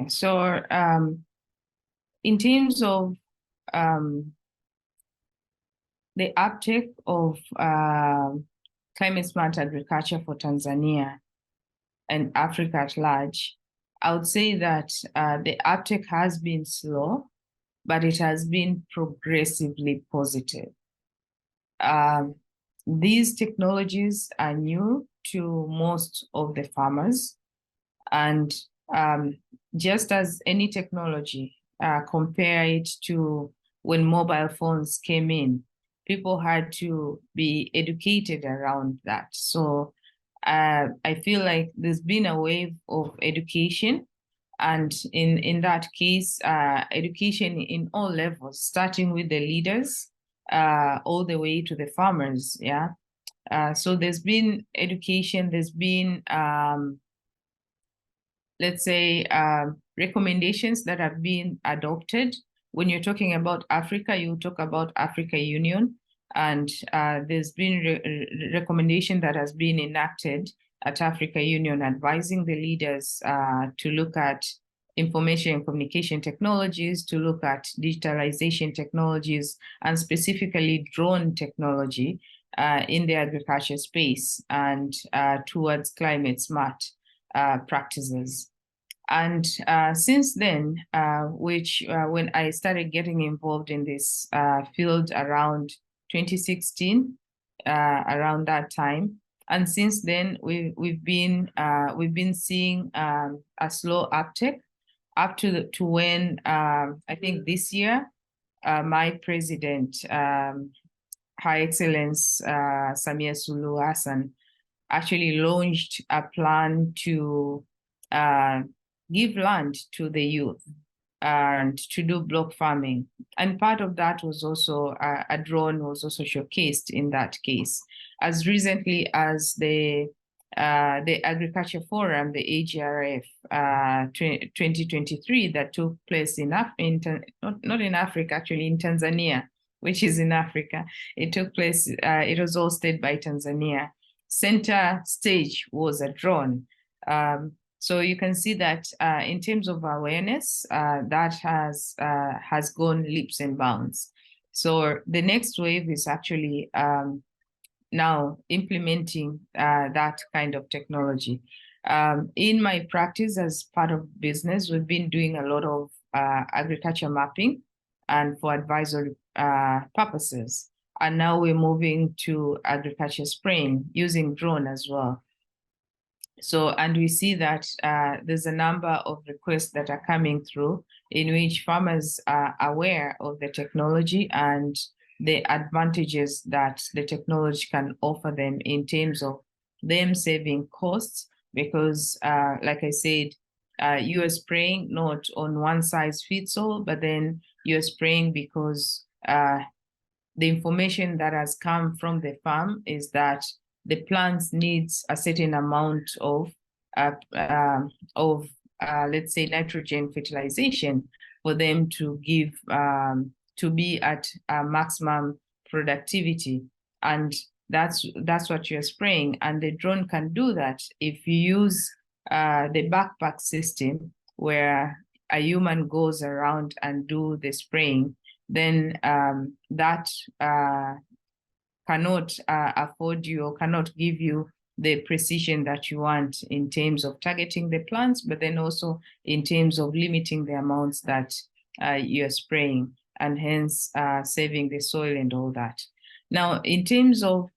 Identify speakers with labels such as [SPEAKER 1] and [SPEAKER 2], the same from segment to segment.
[SPEAKER 1] Okay, so in terms of the uptake of climate smart agriculture for Tanzania and Africa at large, I would say that the uptake has been slow, but it has been progressively positive. These technologies are new to most of the farmers, and just as any technology, compare it to when mobile phones came in, people had to be educated around that. So I feel like there's been a wave of education, and in that case, education in all levels, starting with the leaders, all the way to the farmers. Yeah. So there's been education, there's been let's say, recommendations that have been adopted. When you're talking about Africa, you talk about Africa Union, and there's been recommendation that has been enacted at Africa Union advising the leaders to look at information and communication technologies, to look at digitalization technologies, and specifically drone technology in the agriculture space, and towards climate smart practices. And since then, when I started getting involved in this field around 2016, around that time, and since then we've been seeing a slow uptick up to when I think this year my president, Her Excellence Samia Suluhu Hassan, actually launched a plan to give land to the youth and to do block farming. And part of that was also a drone was also showcased in that case. As recently as the Agriculture Forum, the AGRF 2023, that took place not in Africa, actually in Tanzania, which is in Africa. It took place, it was hosted by Tanzania. Center stage was a drone. So you can see that in terms of awareness, that has gone leaps and bounds. So the next wave is actually now implementing that kind of technology. In my practice as part of business, we've been doing a lot of agriculture mapping and for advisory purposes. And now we're moving to agriculture spraying using drone as well. So, and we see that there's a number of requests that are coming through in which farmers are aware of the technology and the advantages that the technology can offer them in terms of them saving costs, because like I said, you are spraying not on one size fits all, but then you're spraying because the information that has come from the farm is that the plants needs a certain amount of let's say nitrogen fertilization for them to give to be at maximum productivity, and that's what you're spraying. And the drone can do that if you use the backpack system where a human goes around and do the spraying. Then that cannot afford you or cannot give you the precision that you want in terms of targeting the plants, but then also in terms of limiting the amounts that you're spraying, and hence saving the soil and all that. Now, in terms of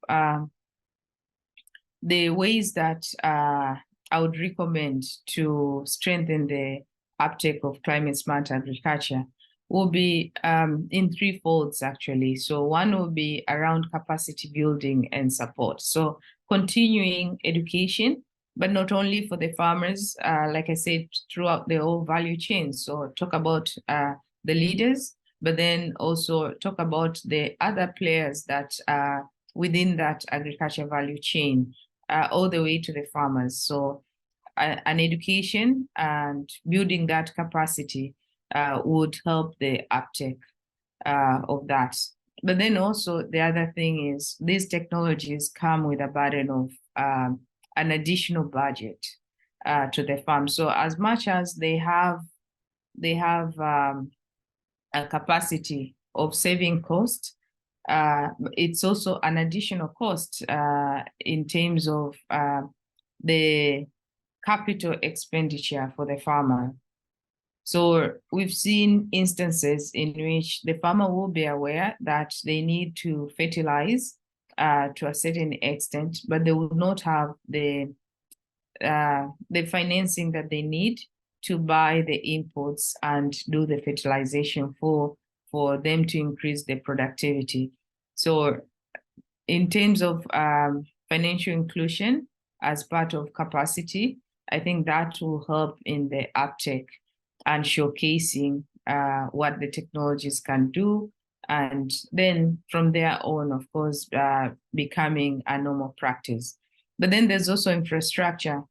[SPEAKER 1] the ways that I would recommend to strengthen the uptake of climate smart agriculture will be in three folds, actually. So one will be around capacity building and support. So continuing education, but not only for the farmers, like I said, throughout the whole value chain. So talk about the leaders, but then also talk about the other players that are within that agriculture value chain, all the way to the farmers. So an education and building that capacity would help the uptake of that. But then also the other thing is these technologies come with a burden of an additional budget to the farm. So as much as they have they have a capacity of saving cost. It's also an additional cost in terms of the capital expenditure for the farmer. So we've seen instances in which the farmer will be aware that they need to fertilize to a certain extent, but they will not have the financing that they need to buy the inputs and do the fertilization for them to increase their productivity. So in terms of financial inclusion as part of capacity, I think that will help in the uptake and showcasing what the technologies can do. And then from there on, of course, becoming a normal practice. But then there's also infrastructure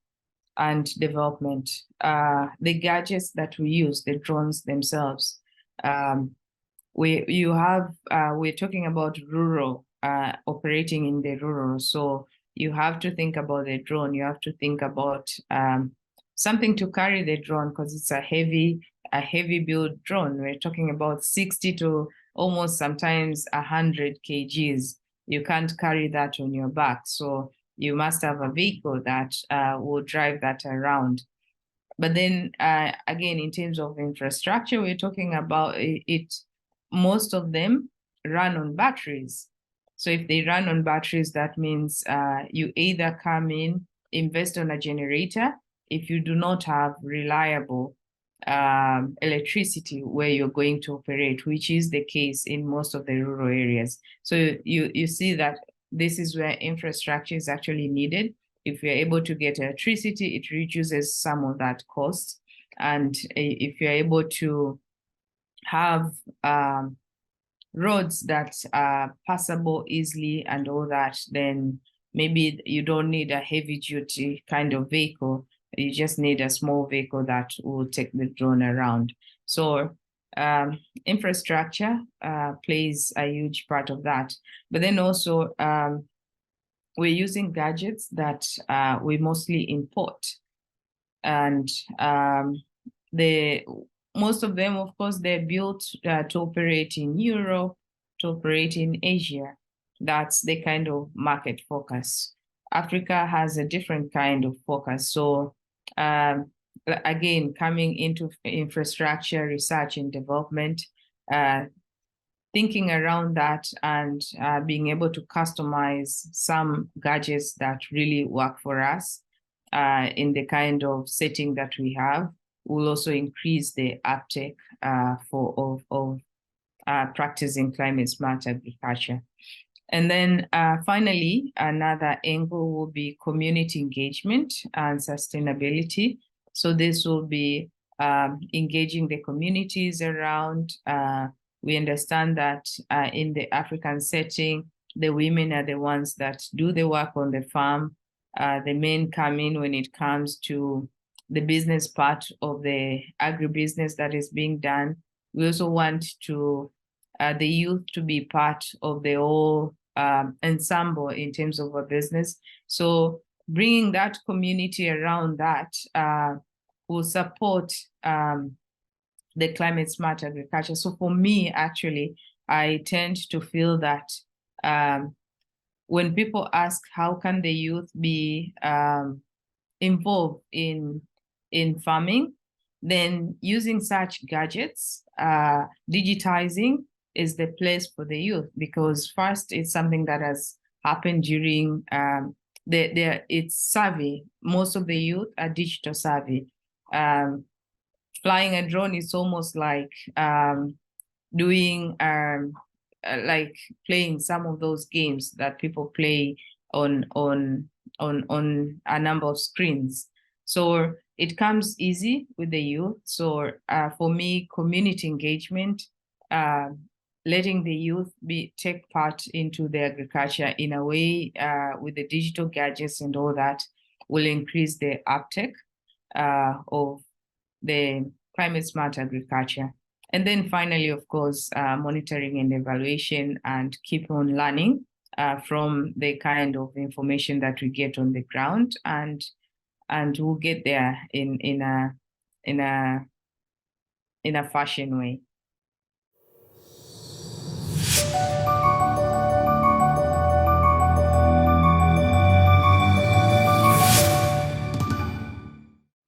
[SPEAKER 1] and development. The gadgets that we use, the drones themselves. We're talking about rural, operating in the rural. So you have to think about the drone. You have to think about something to carry the drone, because it's a heavy build drone. We're talking about 60 to almost sometimes 100 kgs. You can't carry that on your back. So you must have a vehicle that will drive that around. But then again, in terms of infrastructure, we're talking about it. Most of them run on batteries. So if they run on batteries, that means you either come in, invest on a generator, if you do not have reliable electricity where you're going to operate, which is the case in most of the rural areas. So you see that this is where infrastructure is actually needed. If you're able to get electricity, it reduces some of that cost. And if you're able to have roads that are passable easily and all that, then maybe you don't need a heavy duty kind of vehicle. You just need a small vehicle that will take the drone around. So infrastructure plays a huge part of that. But then also we're using gadgets that we mostly import. And most of them, of course, they're built to operate in Europe, to operate in Asia. That's the kind of market focus. Africa has a different kind of focus. So again, coming into infrastructure, research and development, thinking around that and being able to customize some gadgets that really work for us in the kind of setting that we have will also increase the uptake of practicing climate smart agriculture. And then finally, another angle will be community engagement and sustainability. So this will be engaging the communities around. We understand that in the African setting, the women are the ones that do the work on the farm. The men come in when it comes to the business part of the agribusiness that is being done. We also want to the youth to be part of the whole ensemble in terms of a business. So bringing that community around that will support the climate smart agriculture. So for me, actually, I tend to feel that when people ask how can the youth be involved in farming, then using such gadgets, digitizing is the place for the youth, because first it's something that has happened during it's savvy. Most of the youth are digital savvy. Flying a drone is almost like doing like playing some of those games that people play on a number of screens. So it comes easy with the youth. So for me, community engagement, letting the youth take part into the agriculture in a way with the digital gadgets and all that will increase the uptake of the climate smart agriculture. And then finally, of course, monitoring and evaluation and keep on learning from the kind of information that we get on the ground, and we'll get there in a in a fashion way.